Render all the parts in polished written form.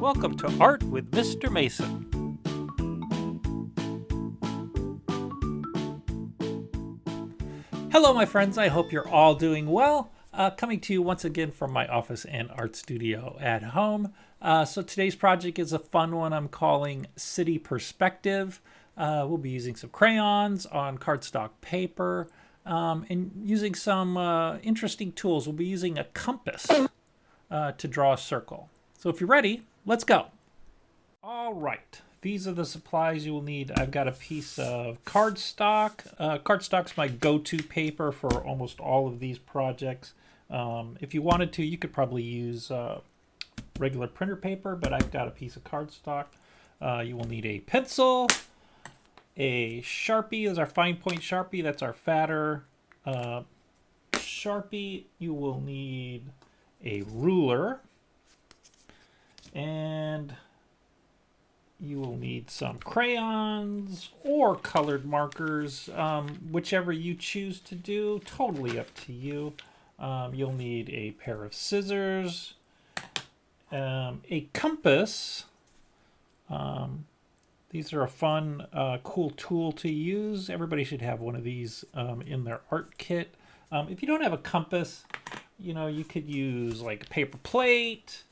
Welcome to Art with Mr. Mason. Hello, my friends. I hope you're all doing well. Coming to you once again from my office and art studio at home. So today's project is a fun one I'm calling City Perspective. We'll be using some crayons on cardstock paper and using some interesting tools. We'll be using a compass to draw a circle. So if you're ready, let's go. All right. These are the supplies you will need. I've got a piece of cardstock. Cardstock's my go-to paper for almost all of these projects. If you wanted to, you could probably use regular printer paper, but I've got a piece of cardstock. You will need a pencil, a Sharpie is our fine point Sharpie. That's our fatter Sharpie. You will need a ruler, and you will need some crayons or colored markers, whichever you choose to do, totally up to you. You'll need a pair of scissors, a compass. These are a fun, cool tool to use. Everybody should have one of these in their art kit. If you don't have a compass, you know, you could use like a paper plate,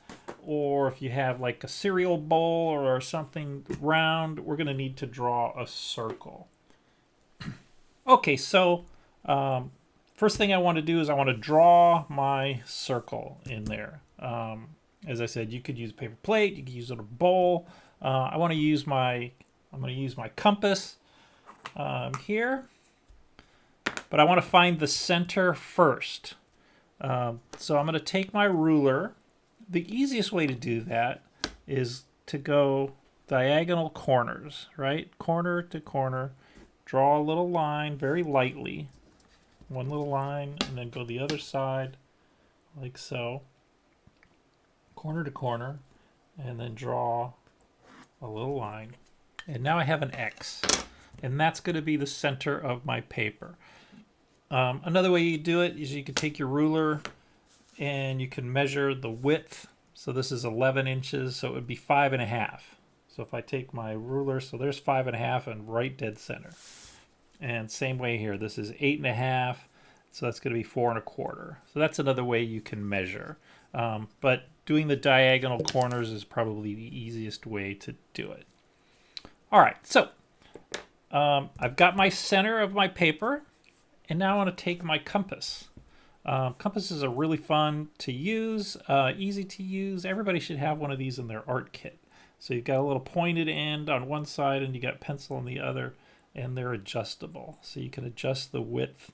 or if you have like a cereal bowl or something round, we're going to need to draw a circle. Okay, so first thing I want to do is I want to draw my circle in there. As I said, you could use a paper plate, you could use a bowl. I'm going to use my compass here, but I want to find the center first. So I'm going to take my ruler. The easiest way to do that is to go diagonal corners, right? Corner to corner. Draw a little line very lightly. One little line, and then go the other side like so. Corner to corner, and then draw a little line. And now I have an X, and that's going to be the center of my paper. Another way you do it is you can take your ruler and you can measure the width. So this is 11 inches, so it would be 5.5. So if I take my ruler, so there's 5.5 and right dead center. And same way here, this is 8.5, so that's going to be 4.25. So that's another way you can measure. But doing the diagonal corners is probably the easiest way to do it. All right, so I've got my center of my paper, and now I want to take my compass. Compasses are really fun to use, easy to use. Everybody should have one of these in their art kit. So you've got a little pointed end on one side and you got pencil on the other, and they're adjustable. So you can adjust the width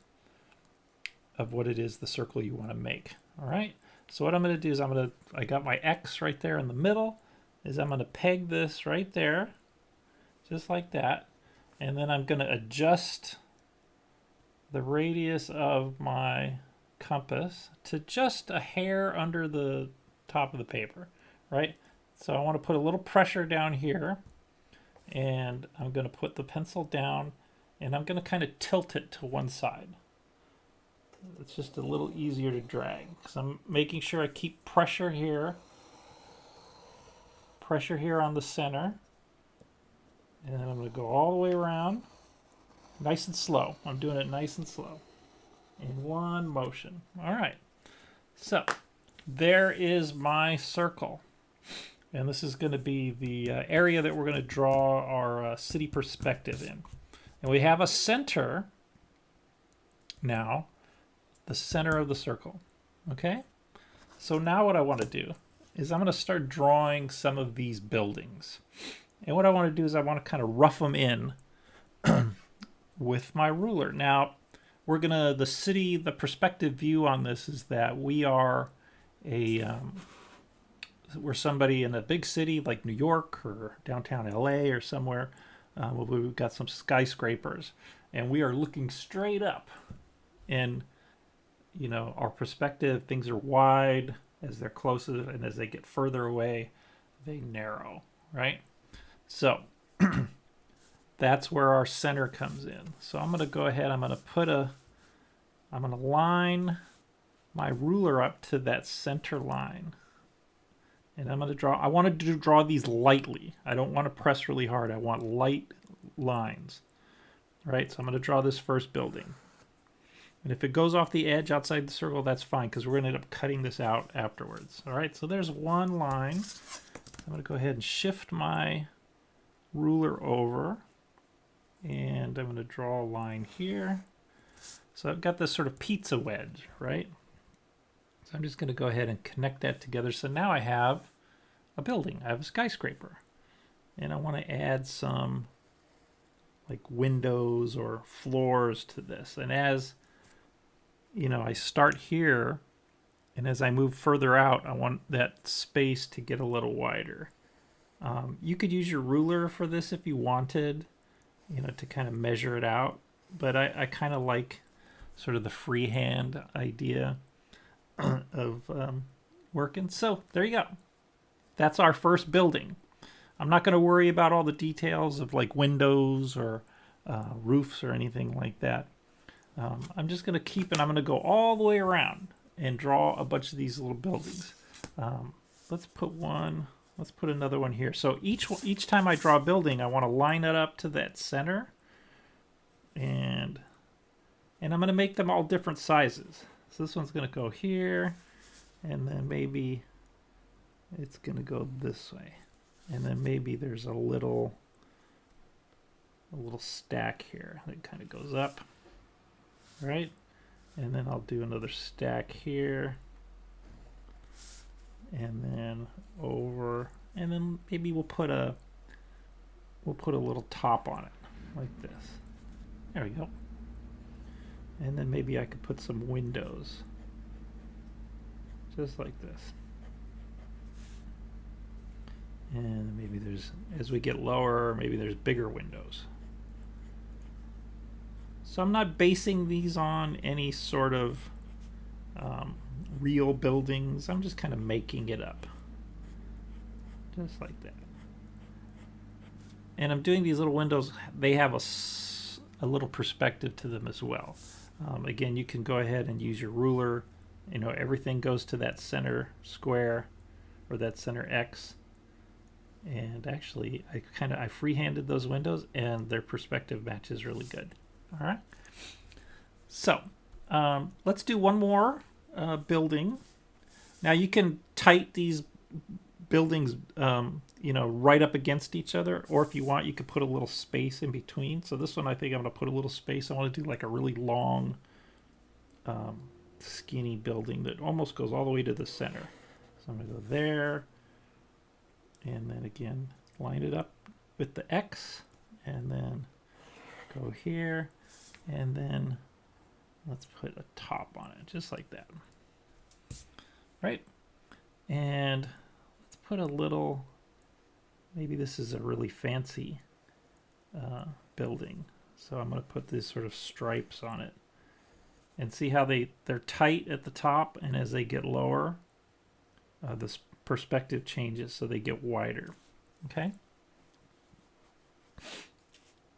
of what it is, the circle you want to make. All right. So what I'm going to do is I got my X right there in the middle, is I'm going to peg this right there, just like that. And then I'm going to adjust the radius of my compass to just a hair under the top of the paper, right? So I want to put a little pressure down here, and I'm going to put the pencil down, and I'm going to kind of tilt it to one side. It's just a little easier to drag because I'm making sure I keep pressure here on the center, and then I'm going to go all the way around, nice and slow. I'm doing it nice and slow in one motion. All right, so there is my circle, and this is going to be the area that we're going to draw our city perspective in. And we have a center now, the center of the circle. Okay, so now what I want to do is I'm going to start drawing some of these buildings, and what I want to do is I want to kind of rough them in with my ruler. Now we're gonna, the perspective view on this is that we are we're somebody in a big city like New York or downtown LA or somewhere. We've got some skyscrapers, and we are looking straight up, and you know, our perspective, things are wide as they're closer, and as they get further away, they narrow, right? So that's where our center comes in. So I'm going to go ahead, I'm going to line my ruler up to that center line. And I'm going to draw, I wanted to draw these lightly. I don't want to press really hard. I want light lines. All right, so I'm going to draw this first building. And if it goes off the edge outside the circle, that's fine, because we're going to end up cutting this out afterwards. All right, so there's one line. I'm going to go ahead and shift my ruler over. And I'm going to draw a line here. So I've got this sort of pizza wedge, right? So I'm just going to go ahead and connect that together. So now I have a building. I have a skyscraper. And I want to add some like windows or floors to this. And as you know, I start here, and as I move further out, I want that space to get a little wider. You could use your ruler for this if you wanted, you know, to kind of measure it out. But I kind of like sort of the freehand idea of working. So there you go. That's our first building. I'm not going to worry about all the details of like windows or roofs or anything like that. I'm just going to keep it. I'm going to go all the way around and draw a bunch of these little buildings. Let's put one. Let's put another one here. So each time I draw a building, I want to line it up to that center, and I'm going to make them all different sizes. So this one's going to go here, and then maybe it's going to go this way, and then maybe there's a little stack here that kind of goes up. Right, and then I'll do another stack here, and then over, and then maybe we'll put a little top on it like this. There we go. And then maybe I could put some windows just like this. And maybe there's, as we get lower, maybe there's bigger windows. So I'm not basing these on any sort of real buildings. I'm just kind of making it up. Just like that. And I'm doing these little windows. They have a little perspective to them as well. Again, you can go ahead and use your ruler. You know, everything goes to that center square or that center X. And actually, I freehanded those windows, and their perspective matches really good. All right, so let's do one more building. Now you can tight these buildings, you know, right up against each other, or if you want, you could put a little space in between. So this one, I think I'm going to put a little space. I want to do like a really long, skinny building that almost goes all the way to the center. So I'm going to go there, and then again, line it up with the X, and then go here. And then let's put a top on it, just like that. Right? And let's put a little, maybe this is a really fancy building. So I'm going to put these sort of stripes on it. And see how they're tight at the top, and as they get lower, this perspective changes so they get wider. Okay?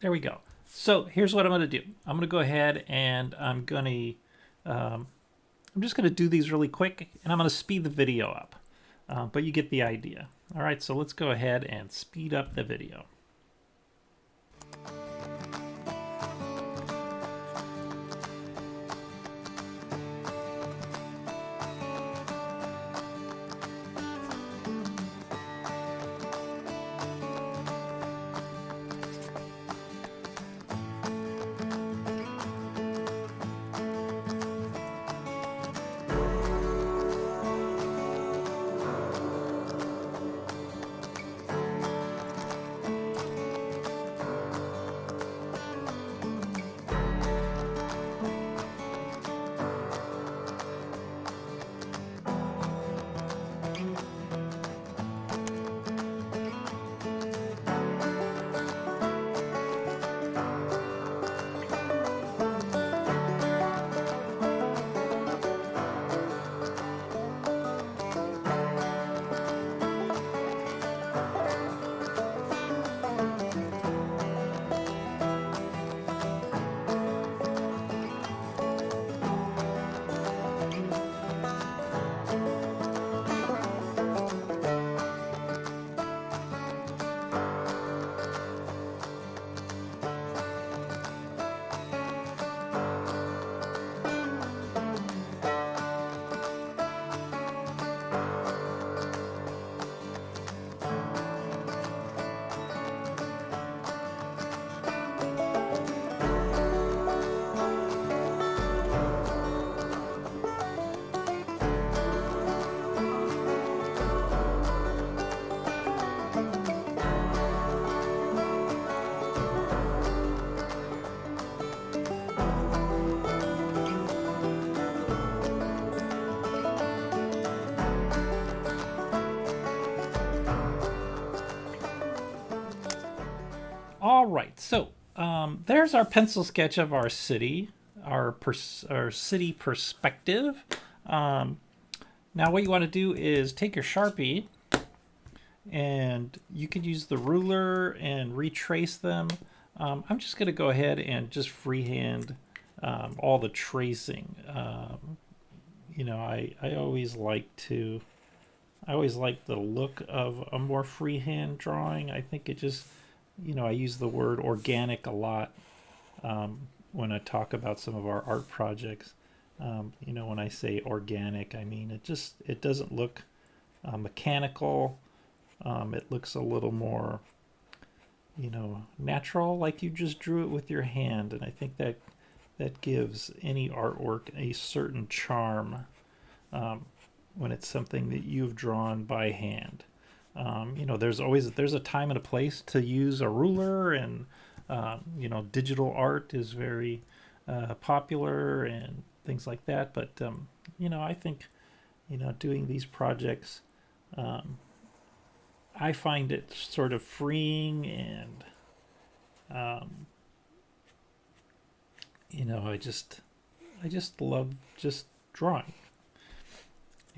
There we go. So here's what I'm going to do. I'm going to go ahead and I'm just going to do these really quick, and I'm going to speed the video up. But you get the idea. All right, so let's go ahead and speed up the video. so there's our pencil sketch of our city, our city perspective. Now what you want to do is take your Sharpie, and you could use the ruler and retrace them. I'm just going to go ahead and just freehand all the tracing. I always like the look of a more freehand drawing. I think it just, I use the word organic a lot when I talk about some of our art projects. When I say organic, I mean it doesn't look mechanical. It looks a little more, natural, like you just drew it with your hand, and I think that gives any artwork a certain charm when it's something that you've drawn by hand. There's a time and a place to use a ruler, and digital art is very popular and things like that. But I think doing these projects, I find it sort of freeing, and I just love just drawing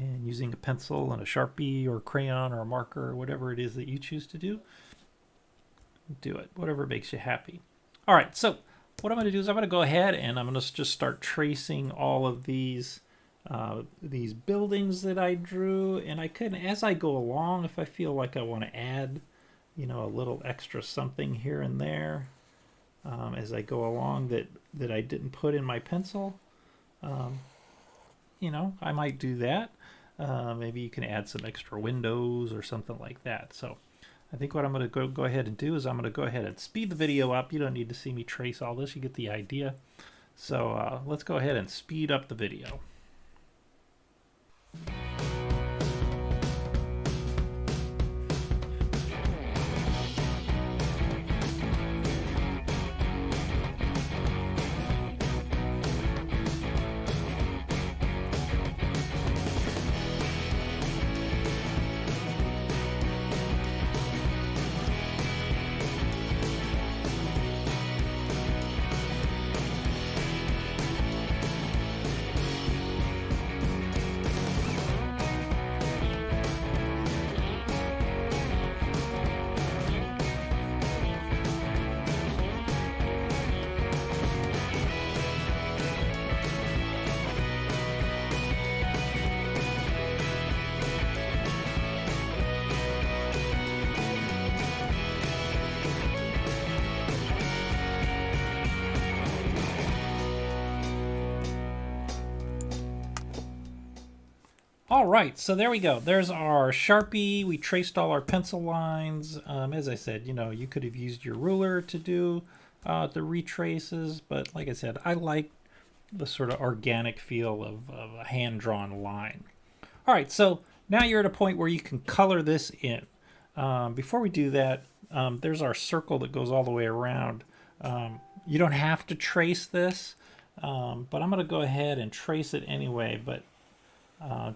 and using a pencil and a Sharpie or a crayon or a marker or whatever it is that you choose to do. Do it, whatever makes you happy. All right, so what I'm going to do is I'm going to go ahead and I'm going to just start tracing all of these buildings that I drew, and I could, as I go along, if I feel like I want to add, a little extra something here and there, as I go along that I didn't put in my pencil, I might do that. Maybe you can add some extra windows or something like that. So I think what I'm going to go ahead and do is I'm going to go ahead and speed the video up. You don't need to see me trace all this. You get the idea. So let's go ahead and speed up the video. All right, so there we go. There's our Sharpie. We traced all our pencil lines. As I said, you could have used your ruler to do the retraces, but like I said, I like the sort of organic feel of a hand-drawn line. All right, so now you're at a point where you can color this in. Before we do that, there's our circle that goes all the way around. You don't have to trace this, but I'm going to go ahead and trace it anyway, but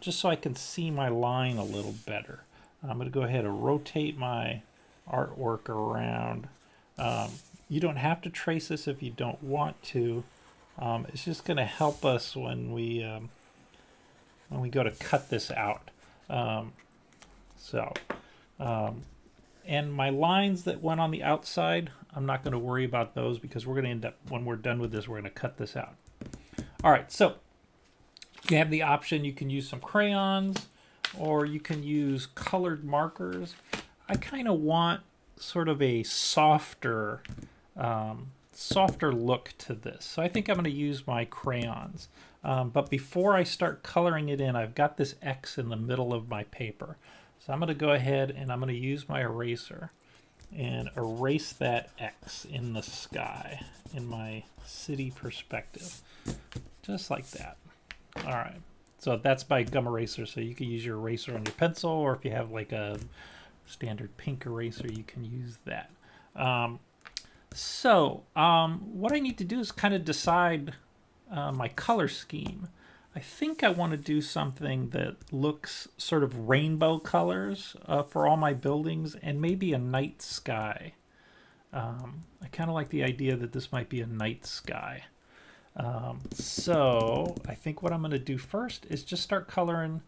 just so I can see my line a little better. I'm going to go ahead and rotate my artwork around. You don't have to trace this if you don't want to. It's just going to help us when we go to cut this out. And my lines that went on the outside, I'm not going to worry about those because we're going to end up, when we're done with this, we're going to cut this out. All right, so you have the option, you can use some crayons or you can use colored markers. I kind of want sort of a softer look to this. So I think I'm going to use my crayons. But before I start coloring it in, I've got this X in the middle of my paper. So I'm going to go ahead and I'm going to use my eraser and erase that X in the sky in my city perspective. Just like that. All right, so that's by gum eraser, so you can use your eraser on your pencil, or if you have like a standard pink eraser, you can use that. What I need to do is kind of decide my color scheme. I think I want to do something that looks sort of rainbow colors for all my buildings, and maybe a night sky. I kind of like the idea that this might be a night sky. So I think what I'm going to do first is just start coloring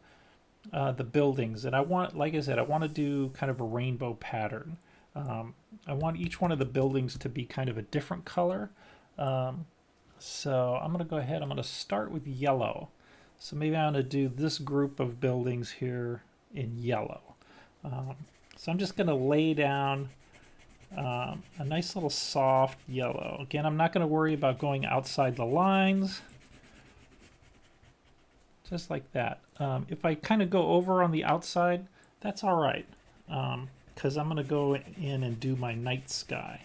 the buildings. And I want, like I said, I want to do kind of a rainbow pattern. I want each one of the buildings to be kind of a different color. So I'm going to go ahead, I'm going to start with yellow. So maybe I'm going to do this group of buildings here in yellow. So I'm just going to lay down a nice little soft yellow. Again, I'm not going to worry about going outside the lines. Just like that. If I kind of go over on the outside, that's all right. Because I'm going to go in and do my night sky.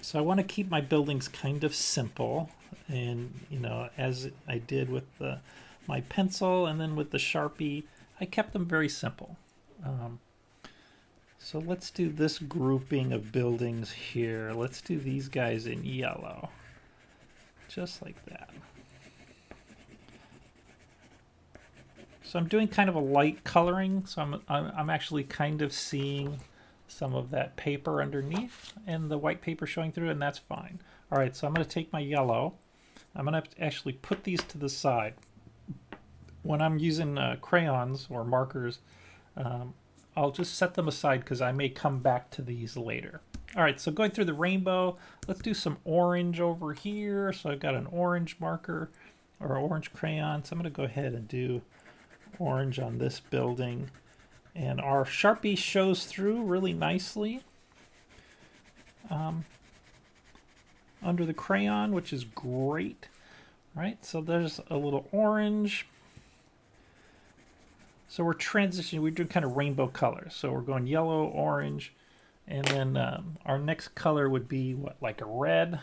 So I want to keep my buildings kind of simple. And, you know, as I did with my pencil and then with the Sharpie, I kept them very simple. So let's do this grouping of buildings here. Let's do these guys in yellow. Just like that. So I'm doing kind of a light coloring, so I'm actually kind of seeing some of that paper underneath and the white paper showing through, and that's fine. All right, so I'm going to take my yellow. I'm going to actually put these to the side. When I'm using crayons or markers, I'll just set them aside because I may come back to these later. All right, so going through the rainbow, let's do some orange over here. So I've got an orange marker or orange crayon. So I'm going to go ahead and do orange on this building. And our Sharpie shows through really nicely under the crayon, which is great. All right, so there's a little orange. So we're transitioning, we're doing kind of rainbow colors. So we're going yellow, orange, and then our next color would be what, like a red.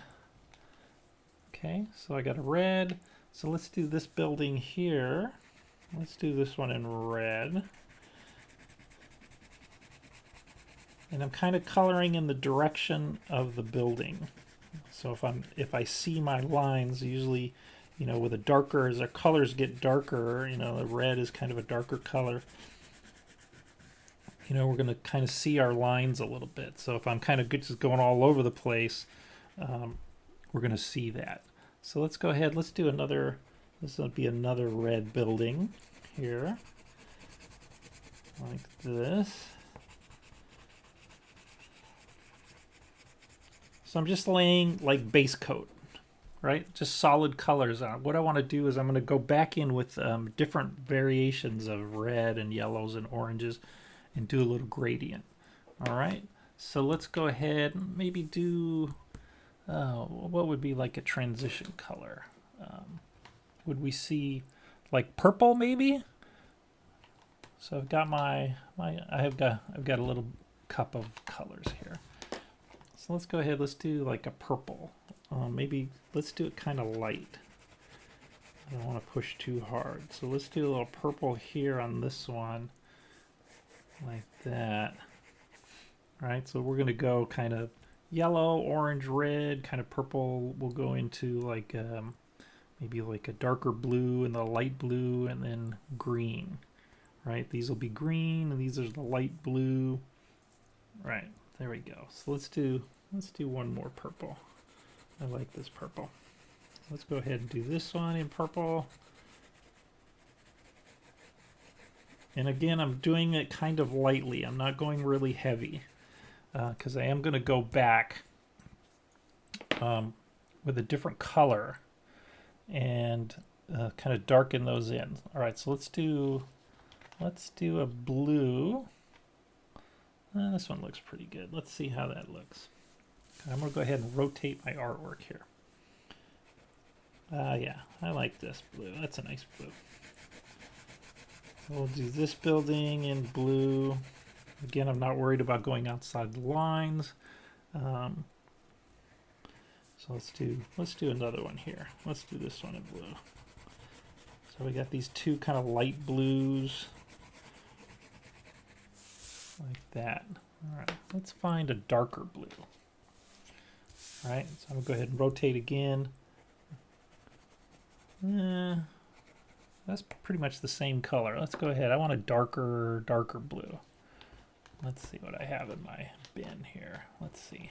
Okay, so I got a red. So let's do this building here. Let's do this one in red. And I'm kind of coloring in the direction of the building. So if I see my lines, usually, you know, with a darker, as our colors get darker, you know, the red is kind of a darker color. You know, we're going to kind of see our lines a little bit. So if I'm kind of just going all over the place, we're going to see that. So let's go ahead, let's do another, this will be another red building here. Like this. So I'm just laying like base coat. Right? Just solid colors on it. What I want to do is I'm going to go back in with different variations of red and yellows and oranges and do a little gradient. All right, so let's go ahead and maybe do, what would be like a transition color? Would we see like purple maybe? So I've got I've got a little cup of colors here. So let's go ahead, let's do like a purple. Maybe let's do it kind of light. I don't want to push too hard. So let's do a little purple here on this one. Like that. All right, so we're going to go kind of yellow, orange, red, kind of purple. We'll go into like maybe like a darker blue and the light blue and then green. Right, these will be green and these are the light blue. Right, there we go. So let's do one more purple. I like this purple. Let's go ahead and do this one in purple. And again, I'm doing it kind of lightly. I'm not going really heavy because I am going to go back with a different color and kind of darken those in. All right, so let's do a blue. This one looks pretty good. Let's see how that looks. I'm going to go ahead and rotate my artwork here. Yeah, I like this blue. That's a nice blue. We'll do this building in blue. Again, I'm not worried about going outside the lines. So let's do another one here. Let's do this one in blue. So we got these two kind of light blues. Like that. All right, let's find a darker blue. All right, so I'm going to go ahead and rotate again. That's pretty much the same color. Let's go ahead. I want a darker blue. Let's see what I have in my bin here. Let's see.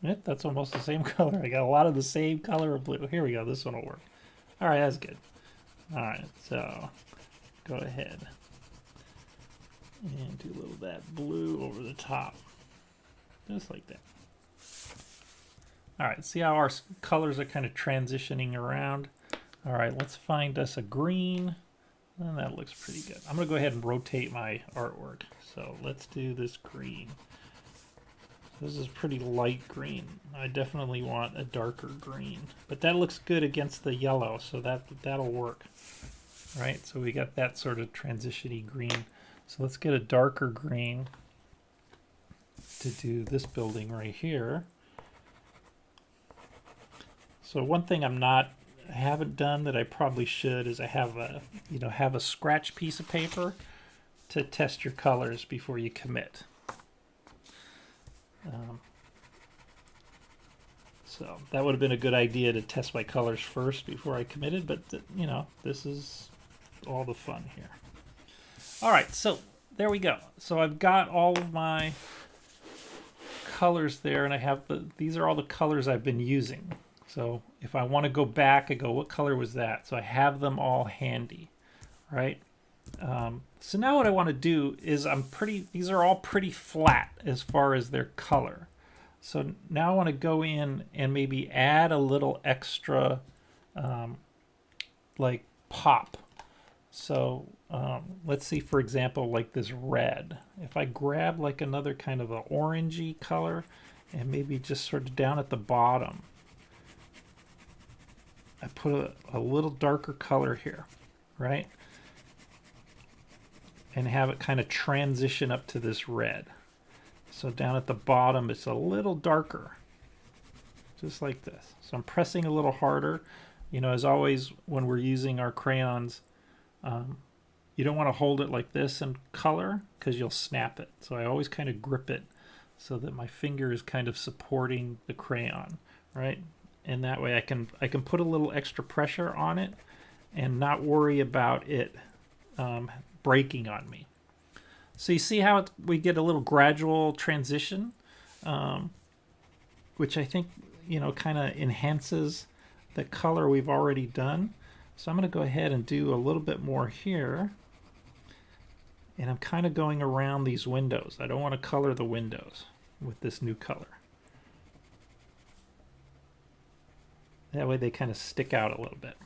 Yep, that's almost the same color. I got a lot of the same color of blue. Here we go. This one will work. All right, that's good. All right, so go ahead and do a little of that blue over the top, just like that. All right, see how our colors are kind of transitioning around? All right, let's find us a green. And that looks pretty good. I'm gonna go ahead and rotate my artwork. So let's do this green. This is pretty light green. I definitely want a darker green, but that looks good against the yellow, so that'll work. All right, so we got that sort of transition-y green. So let's get a darker green to do this building right here. So one thing I haven't done that I probably should is I have a scratch piece of paper to test your colors before you commit. So that would have been a good idea to test my colors first before I committed, but this is all the fun here. All right, so there we go. So I've got all of my colors there, and I have these are all the colors I've been using. So if I want to go back, I go, what color was that? So I have them all handy, right? So now what I want to do is these are all pretty flat as far as their color. So now I want to go in and maybe add a little extra like pop. So let's see, for example, like this red. If I grab like another kind of an orangey color and maybe just sort of down at the bottom, I put a little darker color here, right? And have it kind of transition up to this red. So down at the bottom, it's a little darker, just like this. So I'm pressing a little harder. As always, when we're using our crayons, you don't want to hold it like this in color because you'll snap it. So I always kind of grip it so that my finger is kind of supporting the crayon, right? And that way I can put a little extra pressure on it and not worry about it breaking on me. So you see how we get a little gradual transition, which I think kind of enhances the color we've already done. So I'm going to go ahead and do a little bit more here, and I'm kind of going around these windows. I don't want to color the windows with this new color. That way they kind of stick out a little bit.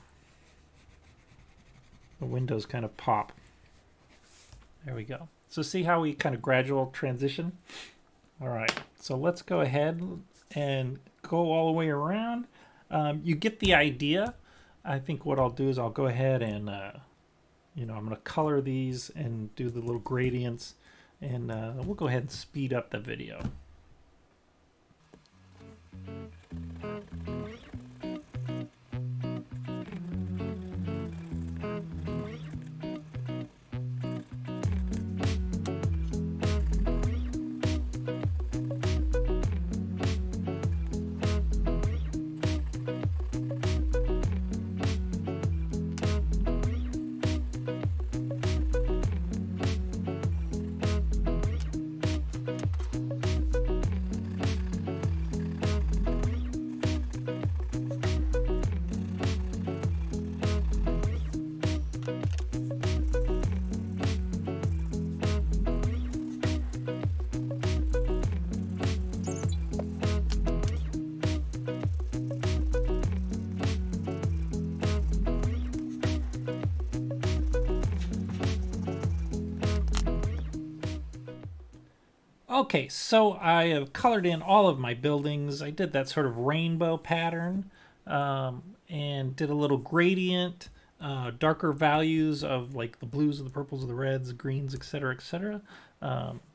The windows kind of pop. There we go. So see how we kind of gradual transition? All right, so let's go ahead and go all the way around. You get the idea. I think what I'll do is I'll go ahead and, I'm going to color these and do the little gradients, and we'll go ahead and speed up the video. Okay, so I have colored in all of my buildings. I did that sort of rainbow pattern and did a little gradient, darker values of like the blues, the purples, the reds, greens, etc., etc.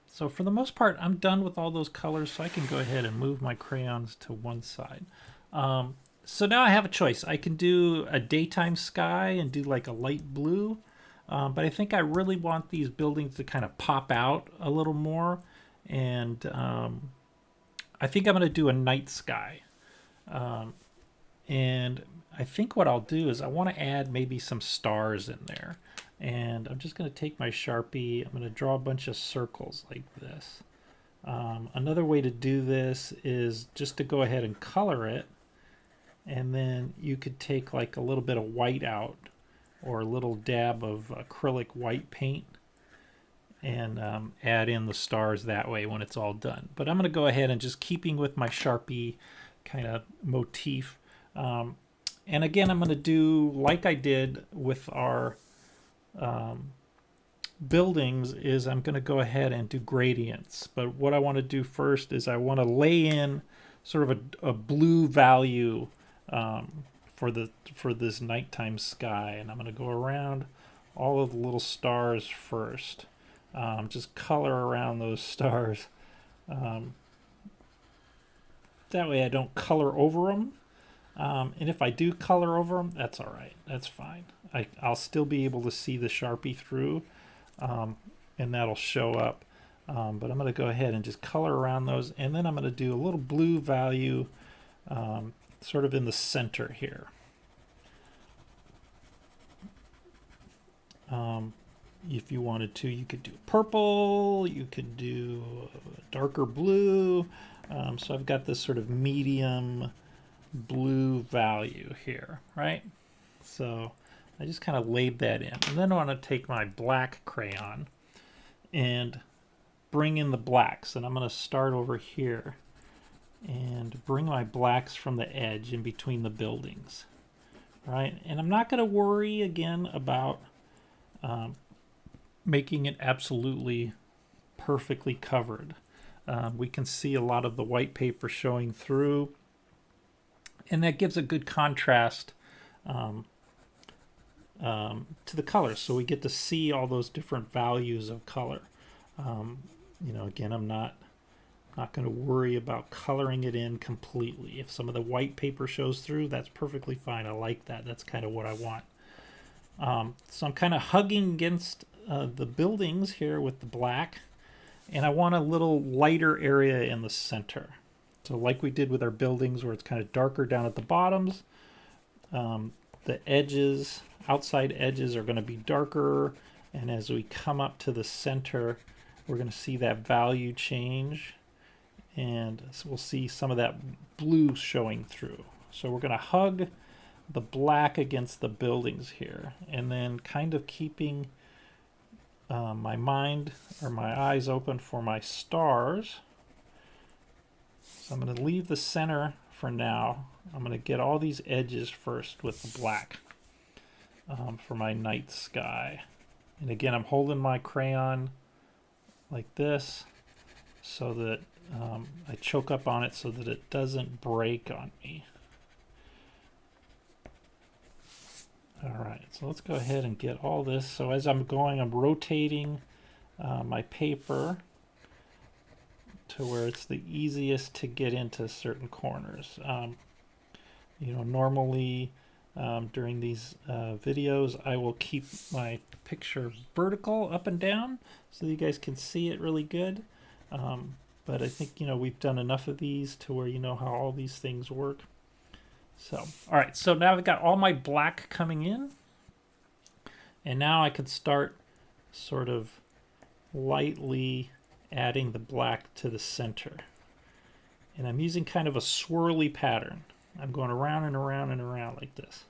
So for the most part, I'm done with all those colors, so I can go ahead and move my crayons to one side. So now I have a choice. I can do a daytime sky and do like a light blue, but I think I really want these buildings to kind of pop out a little more. And I think I'm going to do a night sky. And I think what I'll do is I want to add maybe some stars in there. And I'm just going to take my Sharpie. I'm going to draw a bunch of circles like this. Another way to do this is just to go ahead and color it. And then you could take like a little bit of white out or a little dab of acrylic white paint and add in the stars that way when it's all done. But I'm going to go ahead and just keeping with my Sharpie kind of motif. And again, I'm going to do like I did with our buildings is I'm going to go ahead and do gradients. But what I want to do first is I want to lay in sort of a blue value for this nighttime sky, and I'm going to go around all of the little stars first. Just color around those stars. That way I don't color over them. And if I do color over them, that's all right. That's fine. I'll still be able to see the Sharpie through, and that'll show up. But I'm going to go ahead and just color around those, and then I'm going to do a little blue value sort of in the center here. If you wanted to, you could do purple, you could do darker blue. So I've got this sort of medium blue value here, right? So I just kind of laid that in. And then I want to take my black crayon and bring in the blacks. And I'm going to start over here and bring my blacks from the edge in between the buildings, right? And I'm not going to worry again about making it absolutely perfectly covered. We can see a lot of the white paper showing through, and that gives a good contrast to the colors, so we get to see all those different values of color. You know, again, I'm not going to worry about coloring it in completely. If some of the white paper shows through, that's perfectly fine. I like that. That's kind of what I want. So I'm kind of hugging against the buildings here with the black, and I want a little lighter area in the center. So like we did with our buildings where it's kind of darker down at the bottoms, the edges, outside edges are going to be darker, and as we come up to the center, we're going to see that value change, and so we'll see some of that blue showing through. So we're going to hug the black against the buildings here, and then kind of keeping my mind or my eyes open for my stars. So I'm going to leave the center for now. I'm going to get all these edges first with the black for my night sky. And again, I'm holding my crayon like this so that I choke up on it so that it doesn't break on me. All right, so let's go ahead and get all this. So as I'm going, I'm rotating my paper to where it's the easiest to get into certain corners. You know, normally during these videos, I will keep my picture vertical up and down so you guys can see it really good. But I think, you know, we've done enough of these to where you know how all these things work. So, all right, so now I've got all my black coming in, and now I could start sort of lightly adding the black to the center. And I'm using kind of a swirly pattern. I'm going around and around and around like this,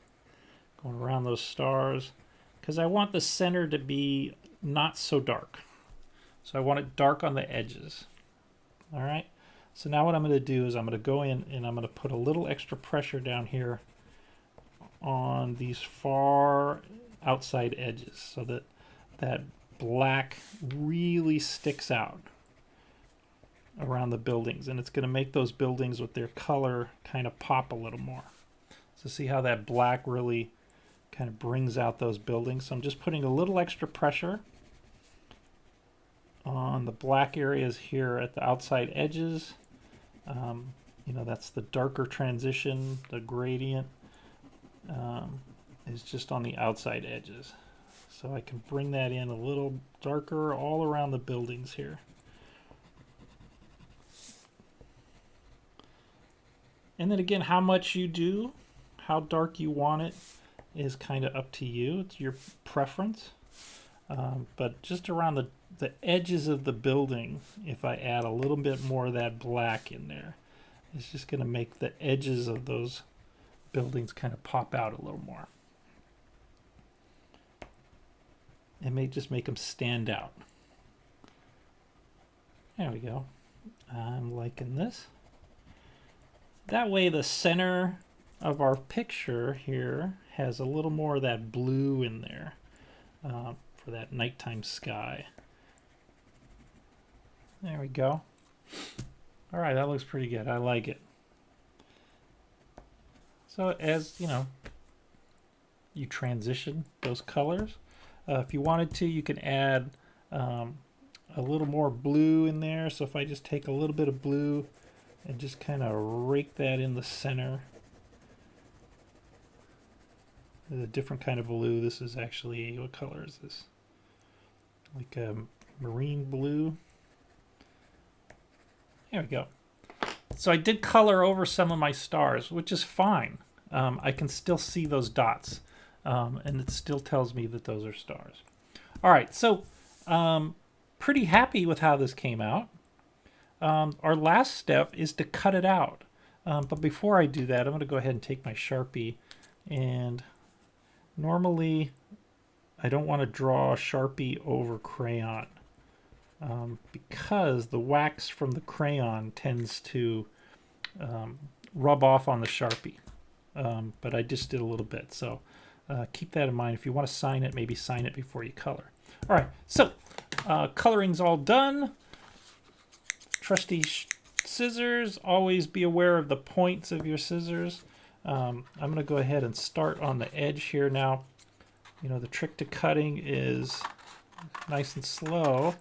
going around those stars, because I want the center to be not so dark. So I want it dark on the edges. All right. So now what I'm going to do is I'm going to go in and I'm going to put a little extra pressure down here on these far outside edges so that that black really sticks out around the buildings, and it's going to make those buildings with their color kind of pop a little more. So see how that black really kind of brings out those buildings. So I'm just putting a little extra pressure on the black areas here at the outside edges. You know, that's the darker transition, the gradient is just on the outside edges. So I can bring that in a little darker all around the buildings here. And then again, how much you do, how dark you want it is kind of up to you. It's your preference. But just around the edges of the building, if I add a little bit more of that black in there, it's just going to make the edges of those buildings kind of pop out a little more. It may just make them stand out. There we go. I'm liking this. That way the center of our picture here has a little more of that blue in there for that nighttime sky. There we go. All right, that looks pretty good. I like it. So as you know, you transition those colors. If you wanted to, you can add a little more blue in there. So if I just take a little bit of blue and just kind of rake that in the center. There's a different kind of blue. This is actually, what color is this? Like a marine blue. There we go. So I did color over some of my stars, which is fine. I can still see those dots, and it still tells me that those are stars. All right, so pretty happy with how this came out. Our last step is to cut it out. But before I do that, I'm going to go ahead and take my Sharpie, and normally I don't want to draw Sharpie over crayon. Because the wax from the crayon tends to rub off on the Sharpie. But I just did a little bit, so keep that in mind. If you want to sign it, maybe sign it before you color. All right, so coloring's all done. Trusty scissors. Always be aware of the points of your scissors. I'm going to go ahead and start on the edge here now. You know, the trick to cutting is nice and slow.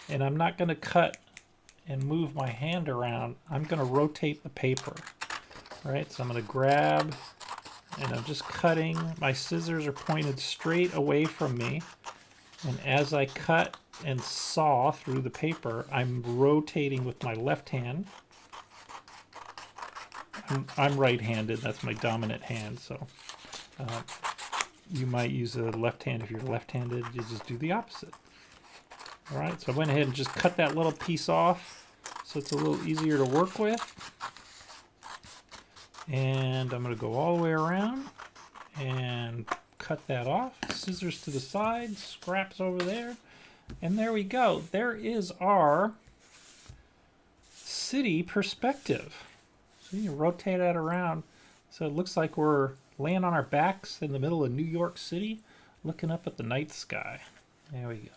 And I'm not going to cut and move my hand around. I'm going to rotate the paper. All right, so I'm going to grab, and I'm just cutting. My scissors are pointed straight away from me. And as I cut and saw through the paper, I'm rotating with my left hand. I'm right-handed. That's my dominant hand. So you might use a left hand. If you're left-handed, you just do the opposite. All right, so I went ahead and just cut that little piece off so it's a little easier to work with. And I'm going to go all the way around and cut that off. Scissors to the side, scraps over there. And there we go. There is our city perspective. So you rotate that around. So it looks like we're laying on our backs in the middle of New York City, looking up at the night sky. There we go.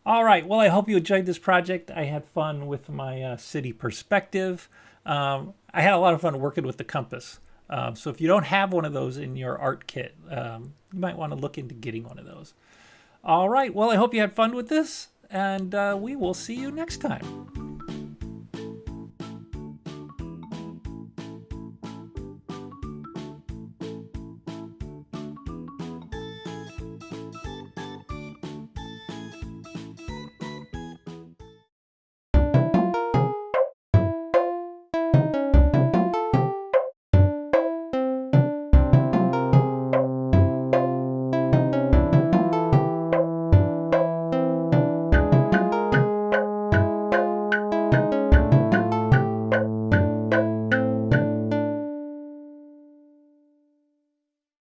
All right, well, I hope you enjoyed this project. I had fun with my city perspective. I had a lot of fun working with the compass. So if you don't have one of those in your art kit, you might want to look into getting one of those. All right, well, I hope you had fun with this, and we will see you next time.